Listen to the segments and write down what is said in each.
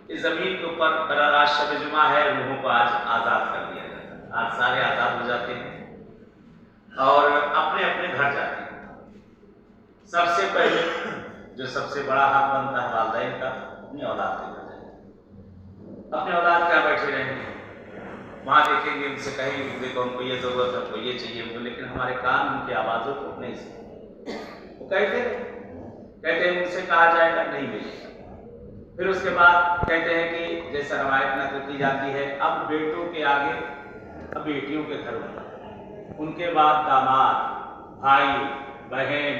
اس زمین کے اوپر براہ راست شب جمعہ ہے، روحوں کو آج آزاد کر دیا جاتا ہے۔ آج سارے آزاد ہو جاتے ہیں اور اپنے اپنے گھر جاتے ہیں۔ سب سے پہلے جو سب سے بڑا حق بنتا ہے والدین کا، اپنی اولاد کے گھر جائیں۔ اپنے اولاد کیا بیٹھے رہیں گے، وہاں دیکھیں گے، ان سے کہیں گے دیکھو ان کو یہ ضرورت ہے، ان کو یہ چاہیے، ان کو، لیکن ہمارے کان ان کی آوازوں کو نہیں سنتے۔ وہ کہتے ہیں ان سے کہا جائے گا نہیں ملے گا۔ پھر اس کے بعد کہتے ہیں کہ جیسا روایت نقل کی جاتی ہے، اب بیٹوں کے آگے اب بیٹیوں کے گھر ہوتا ہے، ان کے بعد داماد، بھائی، بہن،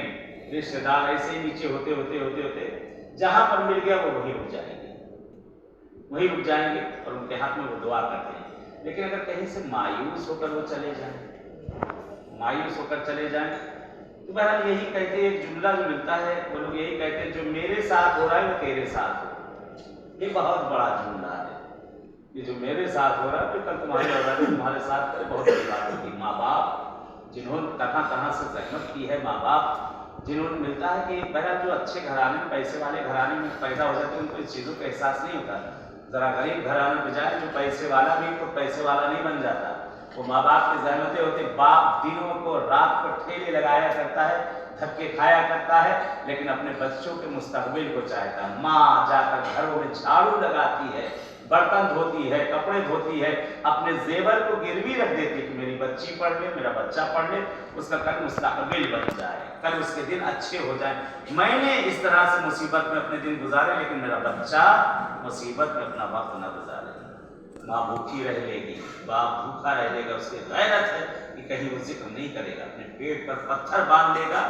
رشتے دار، ایسے ہی نیچے ہوتے ہوتے ہوتے ہوتے جہاں پر مل گیا وہ وہی رک جائیں گے، وہی رک جائیں گے اور ان کے حق میں وہ دعا کرتے ہیں۔ لیکن اگر کہیں سے مایوس ہو کر وہ چلے جائیں، مایوس ہو کر چلے جائیں، تو بہرحال یہی کہتے ہیں، ایک جملہ جو ملتا ہے وہ لوگ یہی کہتے ہیں، جو میرے ساتھ ہو رہا ہے وہ تیرے ساتھ ہو رہا ہے۔ یہ بہت بڑا جملہ ہے، یہ جو میرے ساتھ ہو رہا ہے تو کل تمہارے اولاد تمہارے ساتھ کرے، بہت بڑی بات ہوگی۔ ماں باپ جنہوں نے طرح طرح سے زحمت کی ہے، ماں باپ جنہوں نے، ملتا ہے کہ بہرحال جو اچھے گھرانے میں، پیسے والے گھرانے میں پیدا ہو جاتے ہیں، ان کو اس چیزوں کا احساس نہیں ہوتا۔ ذرا غریب گھرانے پہ جائے، جو پیسے والا بھی تو پیسے والا نہیں بن جاتا، وہ ماں باپ کی زحمتیں ہوتی، باپ دنوں کو رات کو ٹھیلے لگایا کرتا ہے، دھکے کھایا کرتا ہے، لیکن اپنے بچوں کے مستقبل کو چاہتا ہے۔ ماں جا کر گھروں میں جھاڑو لگاتی ہے، برتن دھوتی ہے، کپڑے دھوتی ہے، اپنے زیور کو گروی رکھ دیتی ہے کہ میری بچی پڑھ لے، میرا بچہ پڑھ لے، اس کا کل مستقبل بن جائے، کل اس کے دن اچھے ہو جائیں۔ میں نے اس طرح سے مصیبت میں اپنے دن گزارے، لیکن میرا بچہ مصیبت میں اپنا وقت نہ گزارے۔ ماں بھوکی رہ لے گی، باپ بھوکا رہ لے گا، اس کی غیرت ہے کہ کہیں وہ ذکر نہیں کرے گا، اپنے پیٹ پر پتھر باندھ لے گا،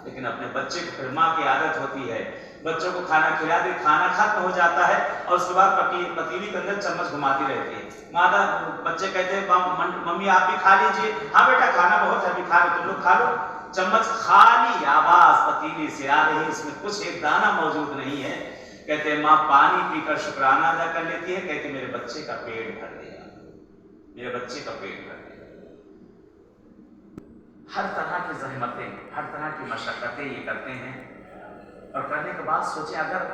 لیکن اپنے بچے کو، پھر ماں کی عادت ہوتی ہے، بچوں کو کھانا کھلا دے، کھانا ختم ہو جاتا ہے اور اس کے بعد پتیلی کے اندر چمچ گھماتی رہتی ہے۔ ماں بچے کہتے ہیں ممی آپ بھی کھا لیجیے، ہاں بیٹا کھانا بہت ہے، ابھی کھا لو، تم لوگ کھا لو۔ چمچ خالی، آواز پتیلی سے آ رہی، اس میں کچھ ایک دانہ موجود نہیں ہے۔ کہتے ہیں ماں پانی پی کر شکرانہ ادا کر لیتی ہے، کہتے میرے بچے کا پیٹ بھر گیا، میرے بچے کا پیٹ بھر گیا۔ ہر طرح کی زحمتیں، ہر طرح کی مشقتیں یہ کرتے ہیں، اور کرنے کے بعد سوچیں اگر